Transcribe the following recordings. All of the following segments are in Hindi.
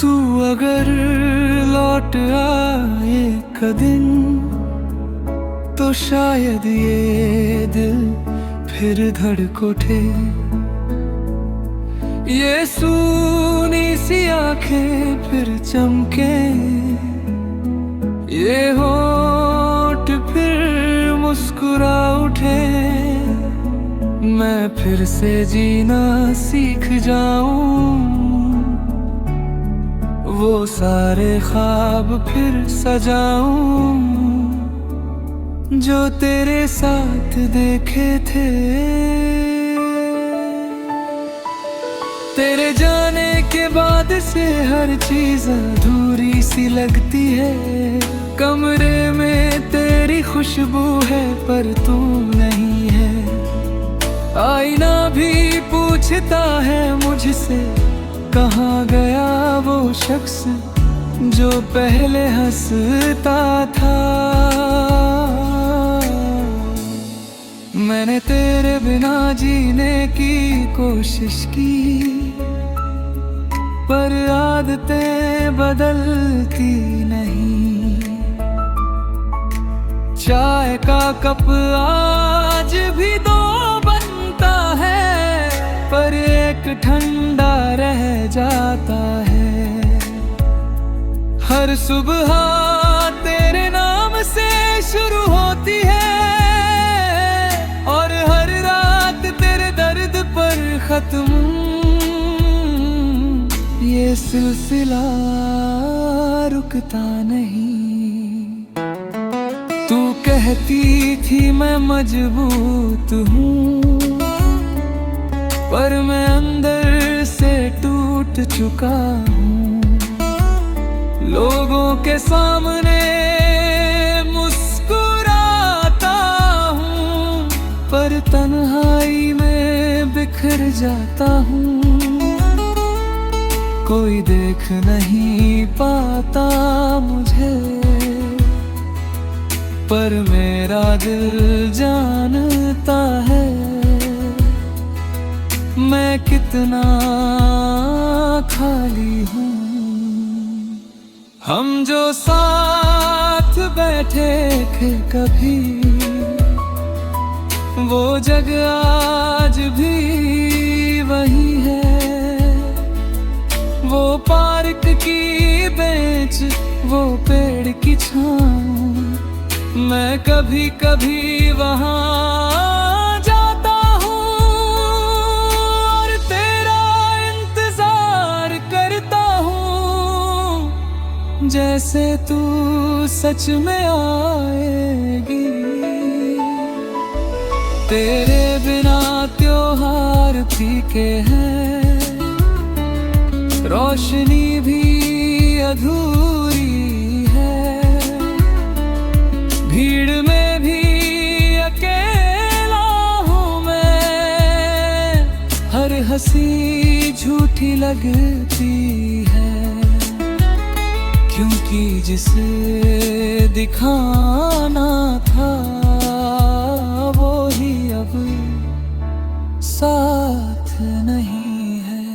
तू अगर लौट आए एक दिन तो शायद ये दिल फिर धड़क उठे। ये सूनी सी आंखें फिर चमके, ये होठ फिर मुस्कुरा उठे। मैं फिर से जीना सीख जाऊं, वो सारे ख्वाब फिर सजाऊं जो तेरे साथ देखे थे। तेरे जाने के बाद से हर चीज अधूरी सी लगती है। कमरे में तेरी खुशबू है पर तू नहीं है। आईना भी पूछता है मुझसे, कहाँ गया वो शख्स जो पहले हंसता था। मैंने तेरे बिना जीने की कोशिश की, पर आदतें बदलती नहीं। चाय का कप आज भी दो बनता है, पर एक ठंडा रह जाता है। हर सुबह तेरे नाम से शुरू होती है, और हर रात तेरे दर्द पर खत्म। ये सिलसिला रुकता नहीं। तू कहती थी मैं मजबूत हूँ, पर मैं अंदर से टूट चुका हूँ। लोगों के सामने मुस्कुराता हूँ, पर तन्हाई में बिखर जाता हूँ। कोई देख नहीं पाता मुझे, पर मेरा दिल जानता है मैं कितना खाली हूँ। हम जो साथ बैठे थे कभी, वो जगह आज भी वही है। वो पार्क की बेंच, वो पेड़ की छाँव, मैं कभी कभी वहाँ जाता हूँ और तेरा इंतजार करता हूँ, जैसे तू सच में आएगी। तेरे बिना त्योहार फीके हैं, रोशनी भी अधूरी है। भीड़ में भी अकेला हूँ मैं, हर हंसी झूठी लगती है। क्योंकि जिसे दिखाना था वो ही अब साथ नहीं है।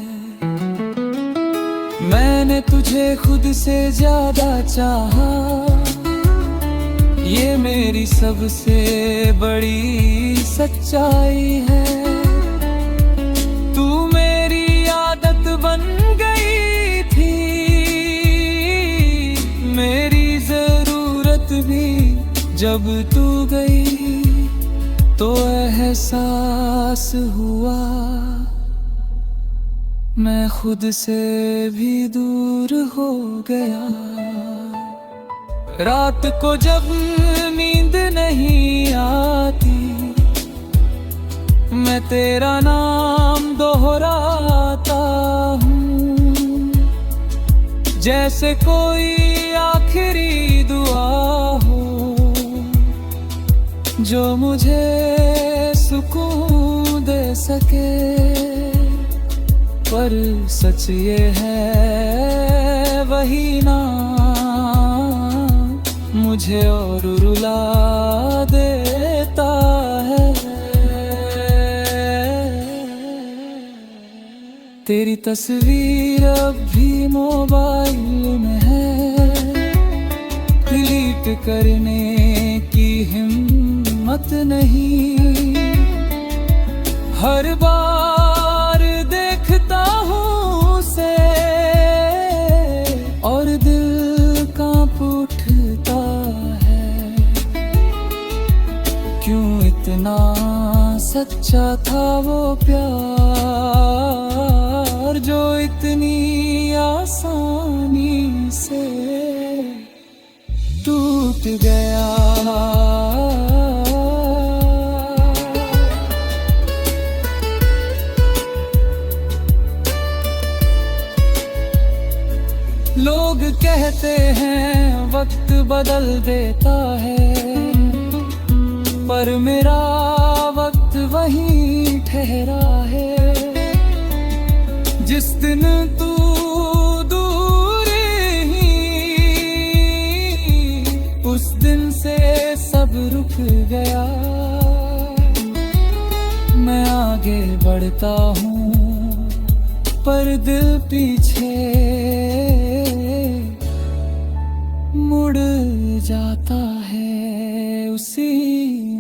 मैंने तुझे खुद से ज्यादा चाहा, ये मेरी सबसे बड़ी सच्चाई है। तू मेरी आदत बन गई थी, मेरी जरूरत भी। जब तू गई तो एहसास हुआ मैं खुद से भी दूर हो गया। रात को जब नींद नहीं आती, मैं तेरा नाम दोहराता हूँ, जैसे कोई आखिरी दुआ हो जो मुझे सुकून दे सके। पर सच ये है वही ना मुझे और रुला देता है। तेरी तस्वीर अब भी मोबाइल में है, डिलीट करने की हिम्मत नहीं। हर बार देखता हूँ उसे और दिल कांप उठता है। क्यों इतना सच्चा था वो प्यार, जो इतनी आसानी से टूट गया। लोग कहते हैं वक्त बदल देता है, पर मेरा वक्त वहीं ठहरा है। जिस दिन तू दूर ही, उस दिन से सब रुक गया। मैं आगे बढ़ता हूँ पर दिल पीछे मुड़ जाता है उसी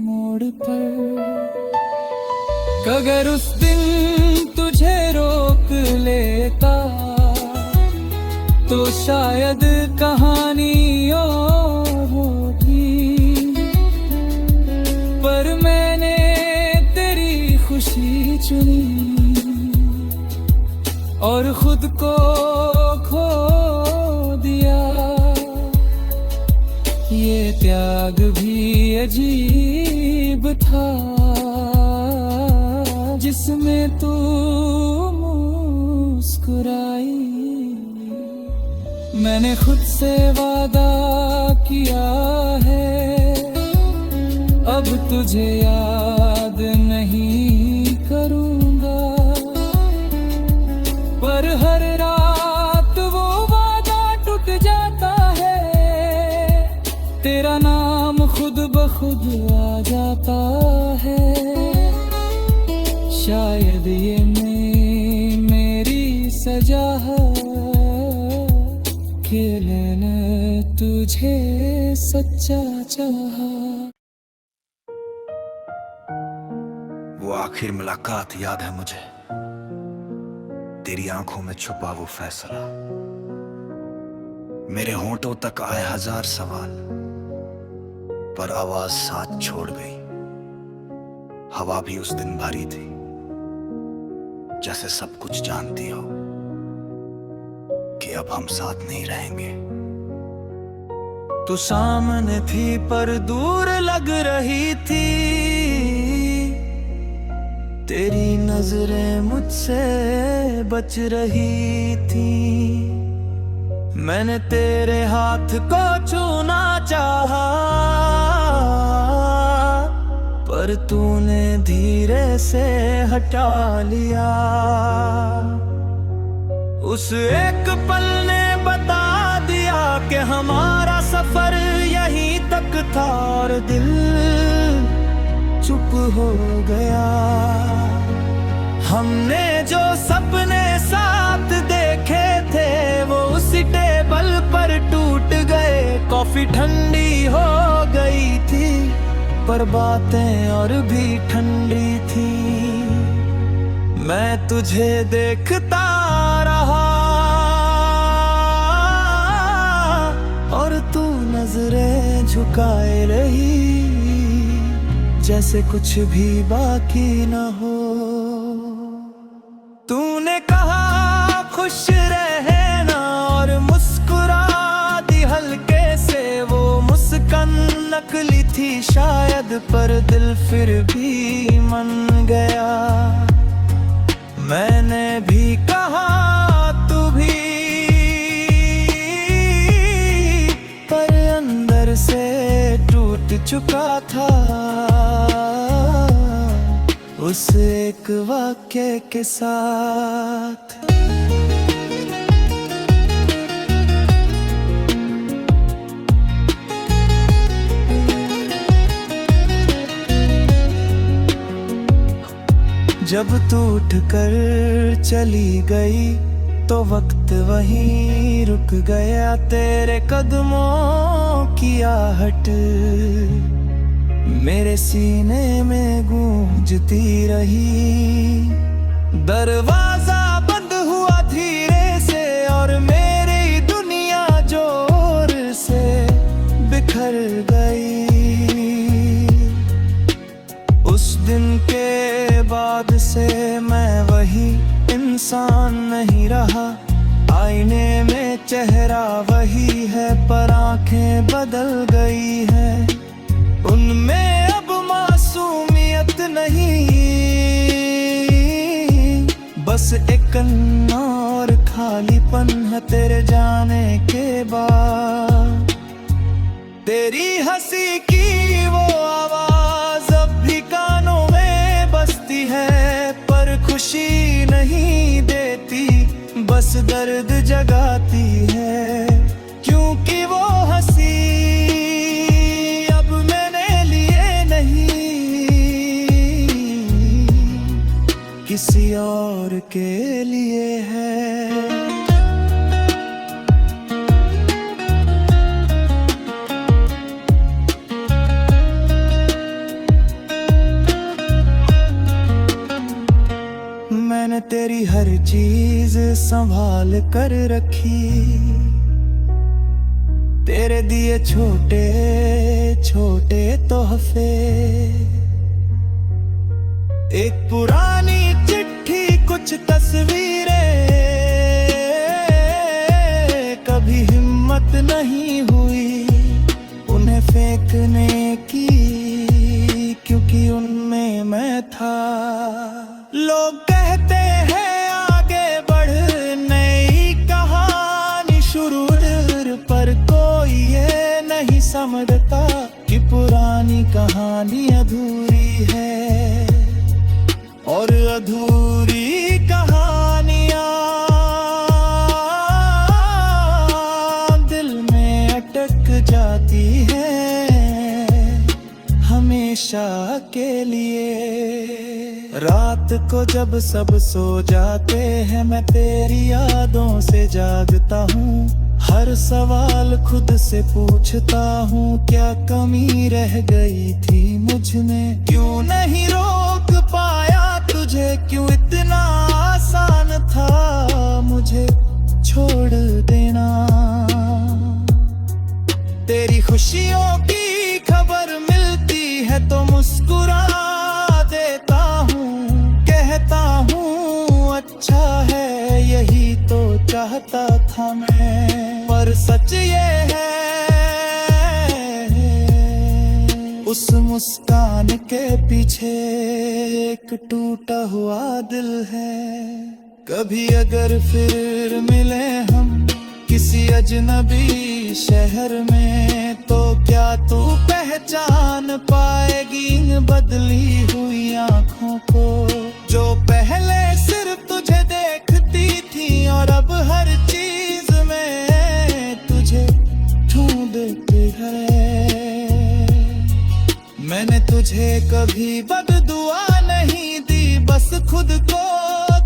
मोड़ पर। अगर उस दिन तुझे रोक लेता तो शायद कहानी और होती, पर मैंने तेरी खुशी चुनी और खुद को खो दिया। ये त्याग भी अजीब था जिसमें तू मुस्कुराई। मैंने खुद से वादा किया है अब तुझे याद नहीं करूँगा, पर हर रात वो वादा टूट जाता है। तेरा नाम खुद ब खुद आ जाता है। शायद ये मेरी सजा है कि मैंने तुझे सच्चा चाहा। वो आखिर मुलाकात याद है मुझे, तेरी आंखों में छुपा वो फैसला। मेरे होंठों तक आए हजार सवाल, पर आवाज साथ छोड़ गई। हवा भी उस दिन भारी थी, जैसे सब कुछ जानती हो कि अब हम साथ नहीं रहेंगे। तू सामने थी पर दूर लग रही थी, तेरी नजरें मुझसे बच रही थी। मैंने तेरे हाथ को छूना चाहा, पर तूने धीरे से हटा लिया। उस एक पल ने बता दिया कि हमारा सफर यहीं तक था, और दिल चुप हो गया। हमने जो सपने साथ देखे थे वो उसी टेबल पर टूट गए। कॉफी ठंडी हो गई थी पर बातें और भी ठंडी थी। मैं तुझे देखता रहा और तू नजरें झुकाए रही, जैसे कुछ भी बाकी न हो। तूने कहा खुश रहना और मुस्कुरा दी हल्के से। वो मुस्कान नकली थी शायद, पर दिल फिर भी मान गया। मैंने भी कहा तू भी, पर अंदर से टूट चुका था उस एक वाक्य के साथ। जब तू उठ कर चली गई तो वक्त वक्त वहीं रुक गया, तेरे कदमों की आहट मेरे सीने में गूंजती रही। दरवाजा बंद हुआ धीरे से और मेरी दुनिया जोर से बिखर गई। उस दिन के बाद से मैं वही इंसान नहीं रहा, आईने में चेहरा वही है पर आंखें बदल गई हैं। उनमें अब मासूमियत नहीं, बस एक अन्ना और खालीपन है तेरे जाने के बाद। तेरी हंसी की वो आवाज अब भी कानों में बसती है, पर खुशी नहीं देती, बस दर्द जगाती है। क्योंकि वो हंसी अब मैंने लिए नहीं, किसी और के लिए है। मैंने तेरी हर चीज संभाल कर रखी, तेरे दिए छोटे छोटे तोहफे। एक पुरानी चिट्ठी, कुछ तस्वीरें, कभी हिम्मत नहीं हुई उन्हें फेंकने की, क्योंकि उनमें मैं था। लोग कहते हैं आगे बढ़, नई कहानी शुरू, पर कोई ये नहीं समझता कि पुरानी कहानी अधूरी है, और अधूरी कहानियां दिल में अटक जाती हैं हमेशा के लिए। रात को जब सब सो जाते हैं, मैं तेरी यादों से जागता हूँ। हर सवाल खुद से पूछता हूँ, क्या कमी रह गई थी मुझ में? क्यों नहीं रोक पाया तुझे? क्यों इतना आसान था मुझे छोड़ देना? तेरी खुशियों की खबर मिलती है तो मुस्कुरा देता हूँ, कहता हूँ अच्छा है, यही तो चाहता था मैं। पर सच ये है, उस मुस्कान के पीछे एक टूटा हुआ दिल है। कभी अगर फिर मिले हम किसी अजनबी शहर में, तो क्या तू पहचान पाएगी इन बदली हुई आँखों को, जो पहले सिर्फ तुझे देखती थी और अब हर चीज में तुझे ढूंढती है। मैंने तुझे कभी बददुआ नहीं दी, बस खुद को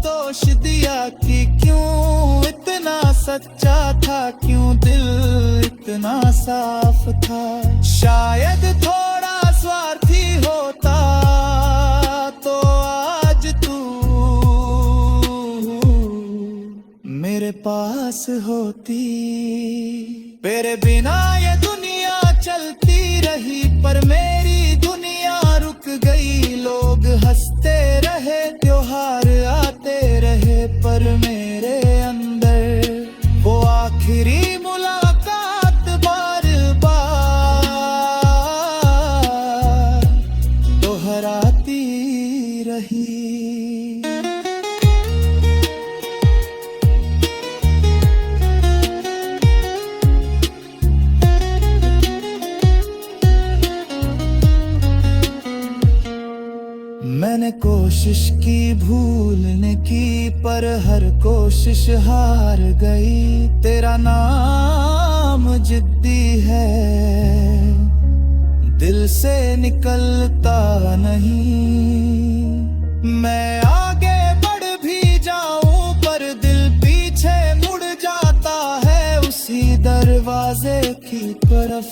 दोष दिया कि क्यों इतना सच्चा था, क्यों दिल इतना साफ था। शायद थोड़ा स्वार्थी होता तो आज तू मेरे पास होती। तेरे बिना ये दुनिया चलती रही, पर मेरी दुनिया रुक गई। लोग हंसते रहे, त्योहार आते रहे, पर मेरे अंदर वो आखिरी मुलाकात बार बार दोहराती रही। मैंने कोशिश की भूलने की, पर हर कोशिश हार गई। तेरा नाम जिद्दी है, दिल से निकलता नहीं। मैं आगे बढ़ भी जाऊं पर दिल पीछे मुड़ दरवाजे की तरफ।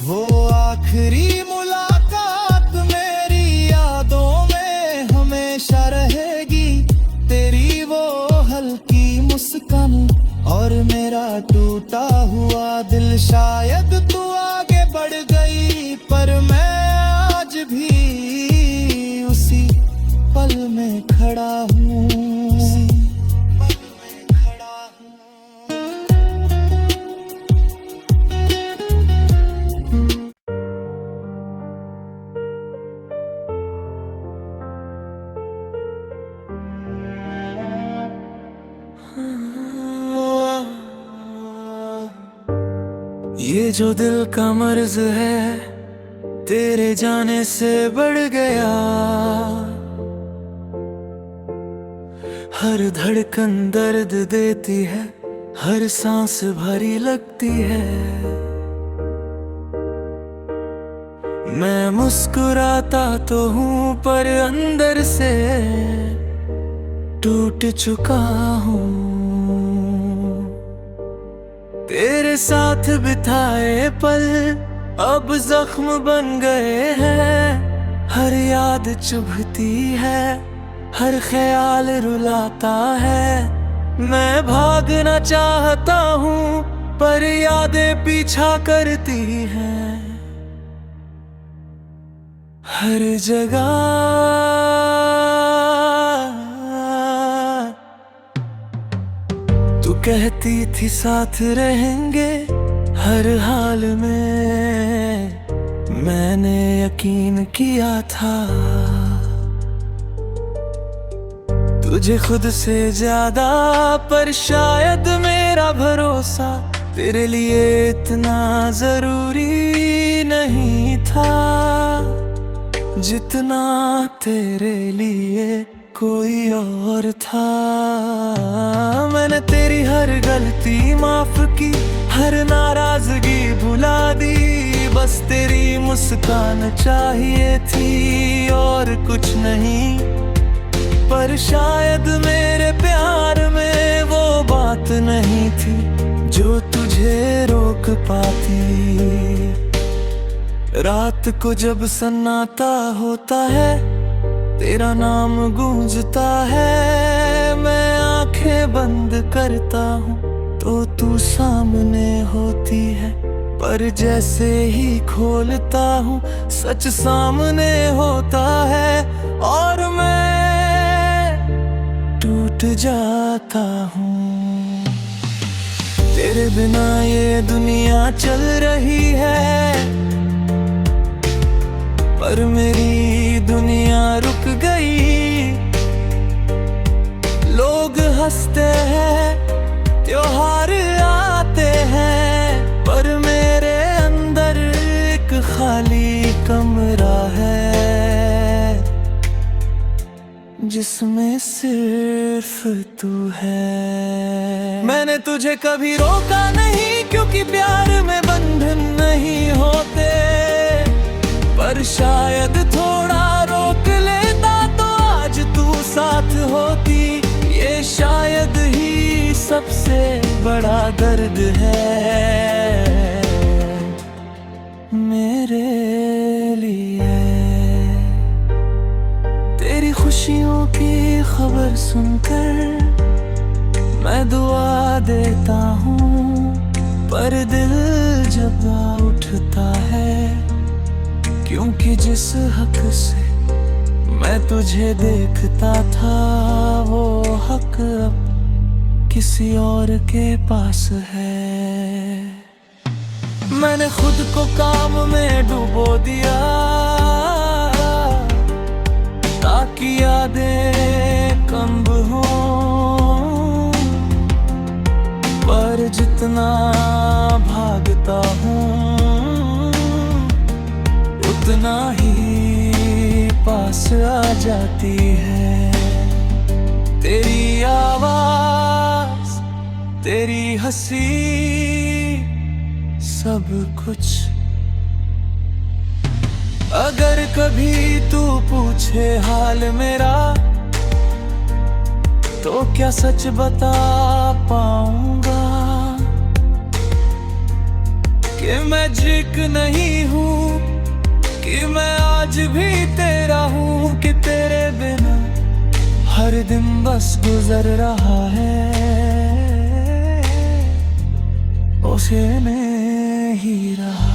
वो आखिरी मुलाकात मेरी यादों में हमेशा रहेगी। तेरी वो हल्की मुस्कान और मेरा टूटा हुआ दिल। शायद तू आगे बढ़ गई पर मैं आज भी उसी पल में खड़ा हूँ। ये जो दिल का मर्ज है तेरे जाने से बढ़ गया। हर धड़कन दर्द देती है, हर सांस भारी लगती है। मैं मुस्कुराता तो हूँ पर अंदर से टूट चुका हूँ। तेरे साथ बिताए पल अब जख्म बन गए हैं। हर याद चुभती है, हर ख्याल रुलाता है। मैं भागना चाहता हूँ पर यादें पीछा करती हैं। हर जगह तू कहती थी साथ रहेंगे हर हाल में। मैंने यकीन किया था तुझे खुद से ज्यादा, पर शायद मेरा भरोसा तेरे लिए इतना जरूरी नहीं था जितना तेरे लिए कोई और था। मैंने तेरी हर गलती माफ की, हर नाराजगी भुला दी। बस तेरी मुस्कान चाहिए थी और कुछ नहीं। पर शायद मेरे प्यार में वो बात नहीं थी जो तुझे रोक पाती। रात को जब सन्नाटा होता है तेरा नाम गूंजता है। मैं आंखें बंद करता हूँ तो तू सामने होती है, पर जैसे ही खोलता हूँ सच सामने होता है और मैं टूट जाता हूँ। तेरे बिना ये दुनिया चल रही है पर मेरी दुनिया रुक गई। लोग हंसते हैं, त्योहार आते हैं, पर मेरे अंदर एक खाली कमरा है जिसमें सिर्फ तू है। मैंने तुझे कभी रोका नहीं क्योंकि प्यार में बंधन नहीं होते, पर शायद थोड़ा रोक लेता तो आज तू साथ होती। ये शायद ही सबसे बड़ा दर्द है मेरे लिए। तेरी खुशियों की खबर सुनकर मैं दुआ देता हूँ, पर दिल जब उठता है क्योंकि जिस हक से मैं तुझे देखता था वो हक अब किसी और के पास है। मैंने खुद को काम में डुबो दिया ताकि यादें कम हों, पर जितना भागता हूँ उतना ही पास आ जाती है तेरी आवाज, तेरी हंसी, सब कुछ। अगर कभी तू पूछे हाल मेरा तो क्या सच बता पाऊंगा? कि मैं जिक नहीं हूँ, कि मैं आज भी तेरा हूँ, कि तेरे बिना हर दिन बस गुजर रहा है उसे में ही रहा।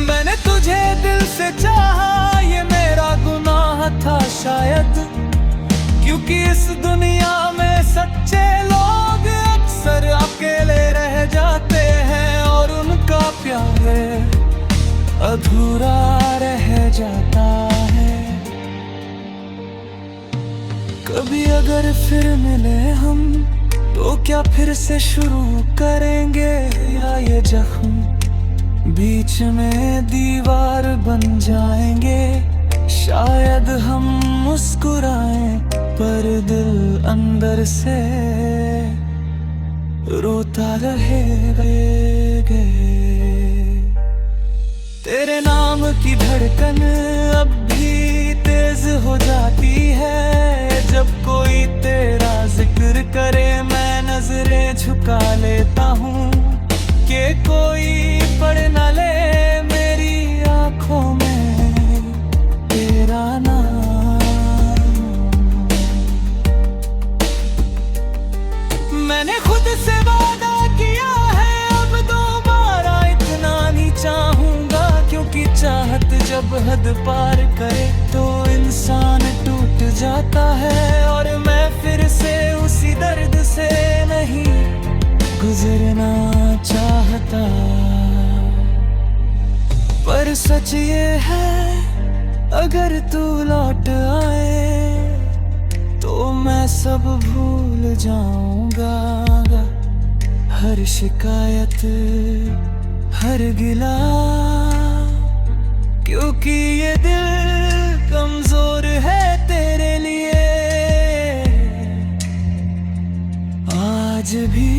मैंने तुझे दिल से चाहा, ये मेरा गुनाह था शायद, क्योंकि इस दुनिया में सच्चे लोग अक्सर अकेले रह जाते हैं और उनका प्यार अधूरा रह जाता है। कभी अगर फिर मिले हम तो क्या फिर से शुरू करेंगे, या ये जख्म बीच में दीवार बन जाएंगे। शायद हम मुस्कुराएं पर दिल अंदर से रोता रहेगा। तेरे नाम की धड़कन अब भी तेज हो जाती है, जब कोई तेरा जिक्र करे मैं नजरें झुका लेता हूँ, कि कोई पढ़ न ले मेरी आंखों में तेरा नाम। मैंने खुद से वादा किया है अब दोबारा इतना नहीं चाहूंगा, क्योंकि चाहत जब हद पार करे तो इंसान टूट जाता है, और मैं फिर से उसी दर्द से नहीं गुजरना चाहता। पर सच ये है अगर तू लौट आए तो मैं सब भूल जाऊंगा, हर शिकायत हर गिला, क्योंकि ये दिल कमजोर है तेरे लिए आज भी।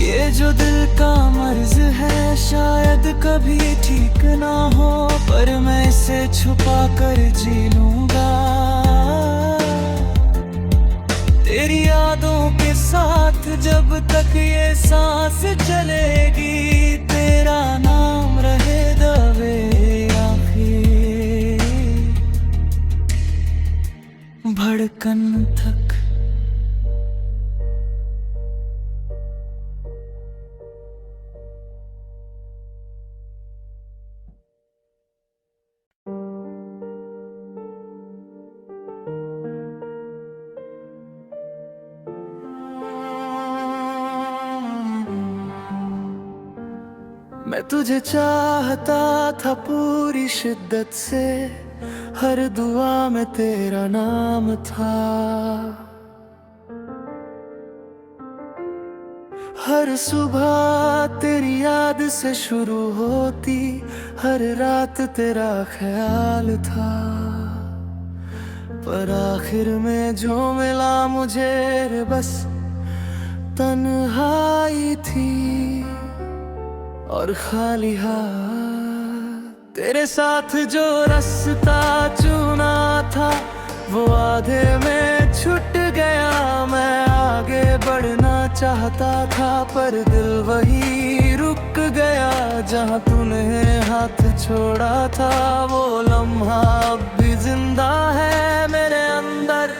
ये जो दिल का मर्ज है शायद कभी ठीक ना हो, पर मैं इसे छुपा कर जी लूंगा। तेरी यादों के साथ जब तक ये सांस चलेगी, तेरा नाम रहे दबे आखिर धड़कन तक। मैं तुझे चाहता था पूरी शिद्दत से, हर दुआ में तेरा नाम था। हर सुबह तेरी याद से शुरू होती, हर रात तेरा ख्याल था। पर आखिर में जो मिला मुझे बस तन्हाई थी और खाली हाथ। तेरे साथ जो रास्ता चुना था वो आधे में छूट गया। मैं आगे बढ़ना चाहता था पर दिल वही रुक गया जहाँ तूने हाथ छोड़ा था। वो लम्हा अब भी जिंदा है मेरे अंदर।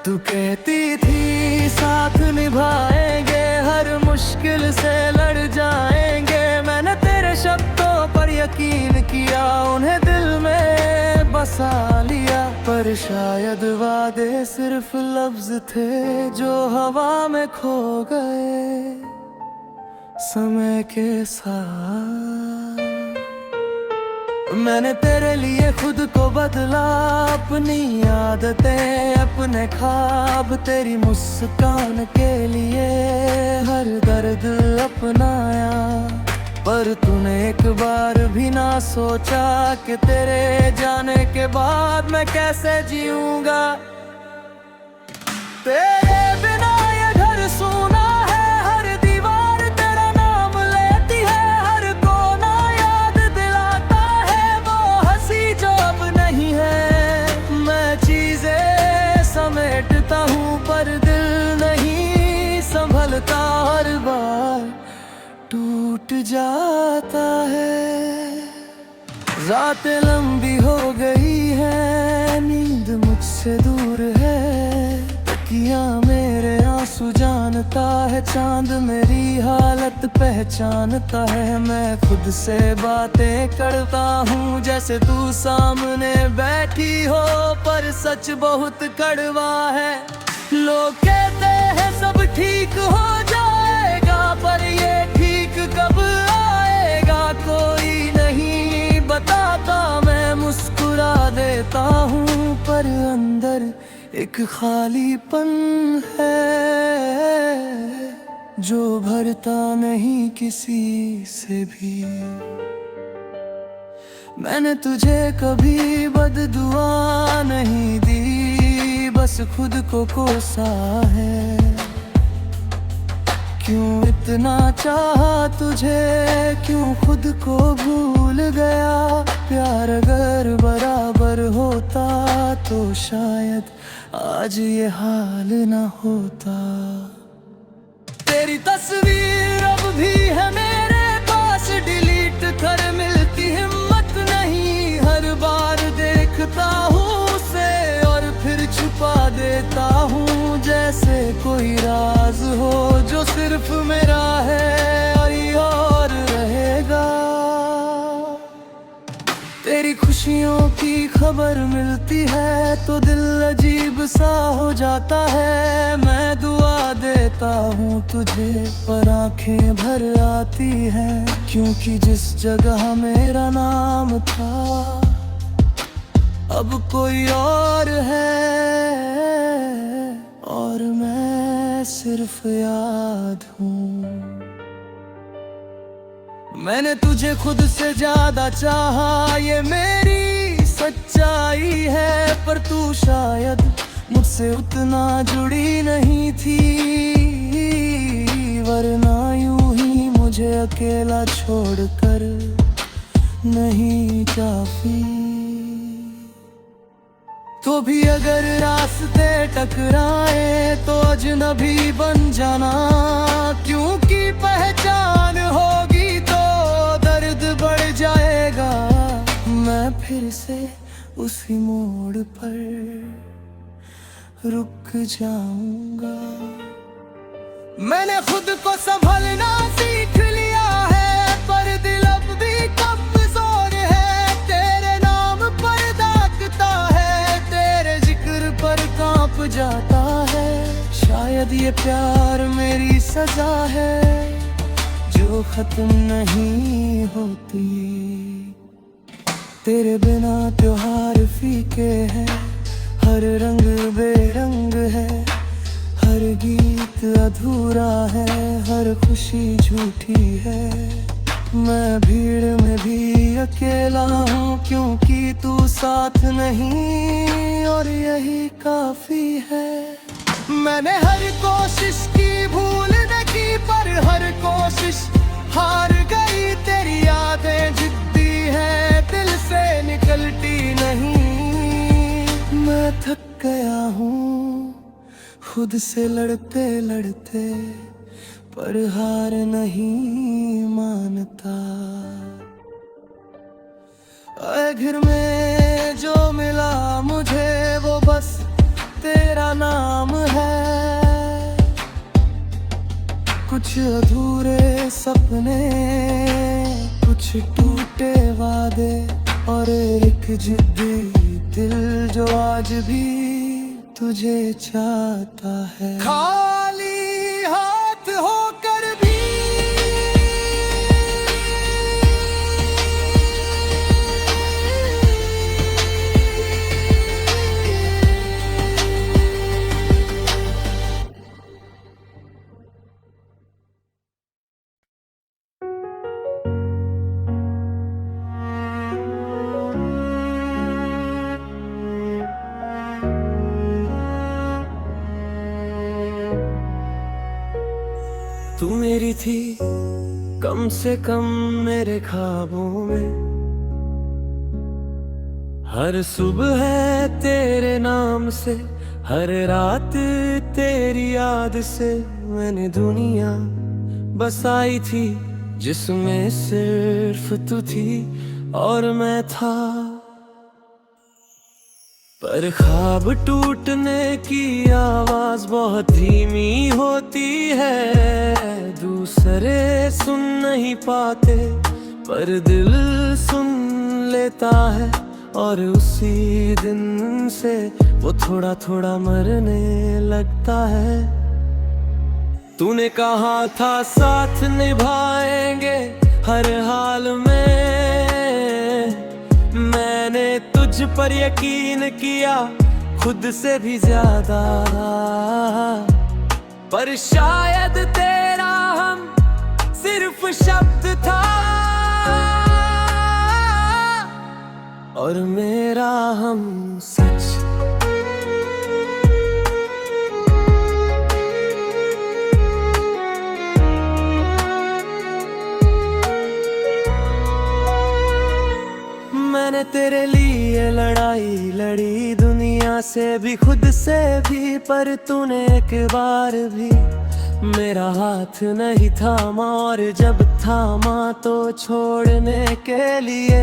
तू कहती थी साथ निभाएंगे, हर मुश्किल से लड़ जाएंगे। मैंने तेरे शब्दों पर यकीन किया, उन्हें दिल में बसा लिया। पर शायद वादे सिर्फ लफ्ज थे जो हवा में खो गए समय के साथ। मैंने तेरे लिए खुद को बदला, अपनी आदतें अपने ख्वाब। तेरी मुस्कान के लिए हर दर्द अपनाया। पर तूने एक बार भी ना सोचा कि तेरे जाने के बाद मैं कैसे जीऊंगा। तेरे बिना ये घर सूना है, हर दीवार तेरा नाम लेती है। हर कोना याद दिलाता है वो हंसी जो अब नहीं है। मैं चीजें समेटता टूट जाता है। रातें लंबी हो गई है, नींद मुझसे दूर है। तकिया मेरे आंसू जानता है, चांद मेरी हालत पहचानता है। मैं खुद से बातें करता हूँ जैसे तू सामने बैठी हो, पर सच बहुत कड़वा है। लोग कहते हैं सब ठीक हो जाएगा, पर ये ठीक कब आएगा कोई नहीं बताता। मैं मुस्कुरा देता हूँ पर अंदर एक खालीपन है जो भरता नहीं किसी से भी। मैंने तुझे कभी बददुआ नहीं दी, बस खुद को कोसा है। क्यों इतना चाहा तुझे, क्यों खुद को भूल गया। प्यार अगर बराबर होता तो शायद आज ये हाल ना होता। तेरी तस्वीर अब भी है मेरे पास, डिलीट कर मिलती हिम्मत नहीं। हर बार देखता हूँ उसे और फिर छुपा देता हूँ, जैसे कोई राज हो जो सिर्फ मेरा है और रहेगा। तेरी खुशियों की खबर मिलती है तो दिल अजीब सा हो जाता है। मैं दुआ देता हूँ तुझे पर आंखें भर आती हैं, क्योंकि जिस जगह मेरा नाम था अब कोई और है, और मैं सिर्फ याद हूँ। मैंने तुझे खुद से ज्यादा चाहा, ये मेरी सच्चाई है। पर तू शायद मुझसे उतना जुड़ी नहीं थी, वरना यूं ही मुझे अकेला छोड़कर नहीं जाती। तो भी अगर रास्ते टकराए तो अजनबी बन जाना, क्योंकि पहचान होगी तो दर्द बढ़ जाएगा। मैं फिर से उसी मोड़ पर रुक जाऊंगा। मैंने खुद को संभलना सीख लिया है, पर दिल अब भी कमजोर है। तेरे नाम पर दागता है, तेरे जिक्र पर कांप जाता है। शायद ये प्यार मेरी सजा है जो खत्म नहीं होती। तेरे बिना त्योहार फीके हैं, हर रंग बेरंग है। हर गीत अधूरा है, हर खुशी झूठी है। मैं भीड़ में भी अकेला हूँ, क्योंकि तू साथ नहीं और यही काफी है। मैंने हर कोशिश की भूलने की, पर हर कोशिश हार गई। तेरी यादें जिद्दी है, दिल से निकलती नहीं। मैं थक गया हूँ खुद से लड़ते लड़ते, पर हार नहीं मानता। आखिर में जो मिला मुझे वो बस तेरा नाम है। कुछ अधूरे सपने, कुछ टूटे वादे, और एक जिद्दी दिल जो आज भी तुझे चाहता है। खाली हाथ होकर भी तू मेरी थी कम से कम मेरे ख्वाबों में। हर सुबह है तेरे नाम से, हर रात तेरी याद से। मैंने दुनिया बसाई थी जिसमें सिर्फ तू थी और मैं था। पर ख्वाब टूटने की आवाज बहुत धीमी होती है, दूसरे सुन नहीं पाते पर दिल सुन लेता है। और उसी दिन से वो थोड़ा थोड़ा मरने लगता है। तूने कहा था साथ निभाएंगे हर हाल में, मैंने तुझ पर यकीन किया खुद से भी ज्यादा। पर शायद तेरा हम सिर्फ शब्द था और मेरा हम सच। मैंने तेरे लिए लड़ाई लड़ी दुनिया से भी खुद से भी, पर तूने एक बार भी मेरा हाथ नहीं थामा। और जब थामा तो छोड़ने के लिए,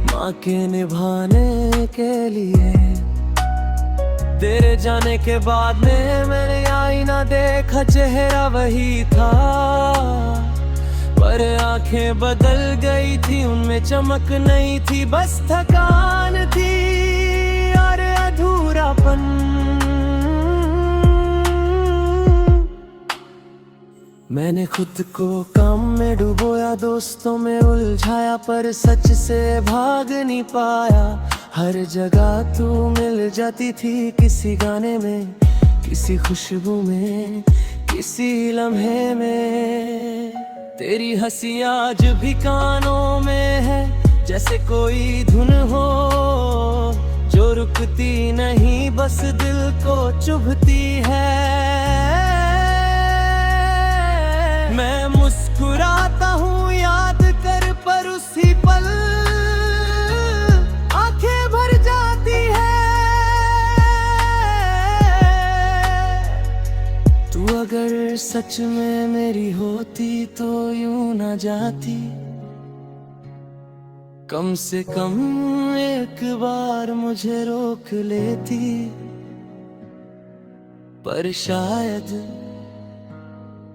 माँ के निभाने के लिए। तेरे जाने के बाद में मैंने आईना देखा, चेहरा वही था पर आंखें बदल गई थी, उनमें चमक नहीं थी, बस थकान थी और अधूरापन। मैंने खुद को काम में डुबोया, दोस्तों में उलझाया, पर सच से भाग नहीं पाया। हर जगह तू मिल जाती थी, किसी गाने में, किसी खुशबू में, किसी लम्हे में। तेरी हंसी आज भी कानों में है, जैसे कोई धुन हो जो रुकती नहीं, बस दिल को चुभती है। मैं मुस्कुराता हूँ याद कर, पर उसी पल आंखें भर जाती है। तू अगर सच में मेरी होती तो यूं ना जाती, कम से कम एक बार मुझे रोक लेती। पर शायद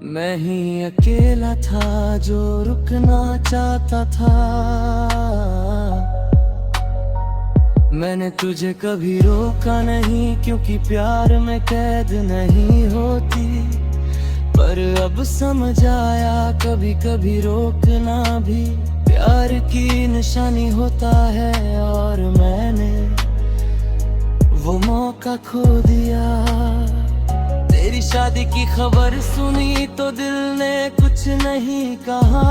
मैं ही अकेला था जो रुकना चाहता था। मैंने तुझे कभी रोका नहीं, क्योंकि प्यार में कैद नहीं होती। पर अब समझ आया कभी कभी रोकना भी प्यार की निशानी होता है। और मैंने वो मौका खो दिया। तेरी शादी की खबर सुनी तो दिल ने कुछ नहीं कहा,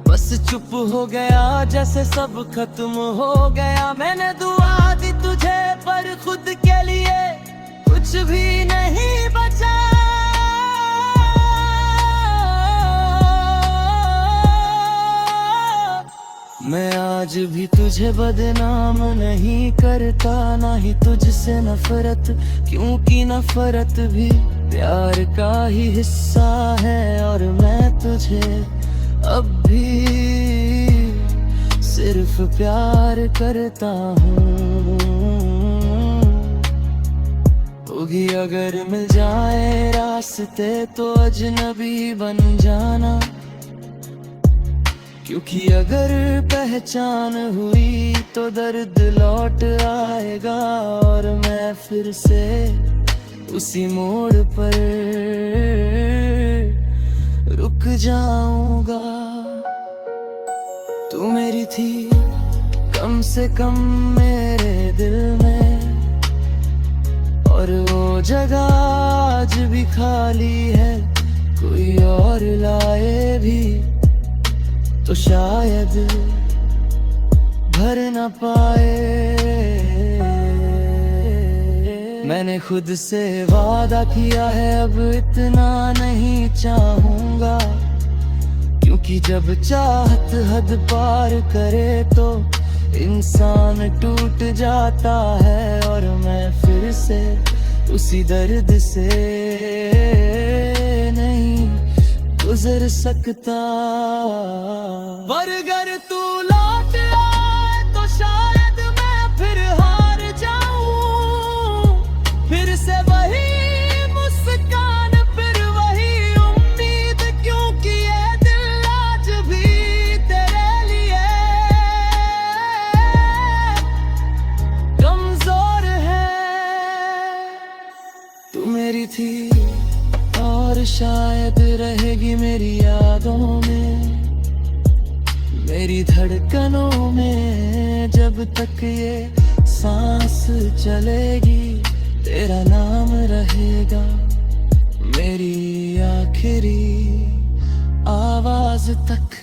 बस चुप हो गया जैसे सब खत्म हो गया। मैंने दुआ दी तुझे पर खुद के लिए कुछ भी नहीं बचा। मैं आज भी तुझे बदनाम नहीं करता, ना ही तुझसे नफरत, क्योंकि नफरत भी प्यार का ही हिस्सा है। और मैं तुझे अब भी सिर्फ प्यार करता हूँ। होगी अगर मिल जाए रास्ते तो अजनबी बन जाना, क्योंकि अगर पहचान हुई तो दर्द लौट आएगा। और मैं फिर से उसी मोड़ पर रुक जाऊंगा। तू मेरी थी कम से कम मेरे दिल में, और वो जगह आज भी खाली है। कोई और लाए भी तो शायद भर न पाए। मैंने खुद से वादा किया है अब इतना नहीं चाहूंगा, क्योंकि जब चाहत हद पार करे तो इंसान टूट जाता है। और मैं फिर से उसी दर्द से नहीं गुजर सकता। पर अगर तू लौट आए तो शायद मैं फिर हार जाऊं, फिर से वही मुस्कान, फिर वही उम्मीद, क्योंकि ये दिल आज भी तेरे लिए कमजोर है। तू मेरी थी और शायद रहेगी मेरी यादों में, मेरी धड़कनों में। जब तक ये सांस चलेगी तेरा नाम रहेगा मेरी आखिरी आवाज तक।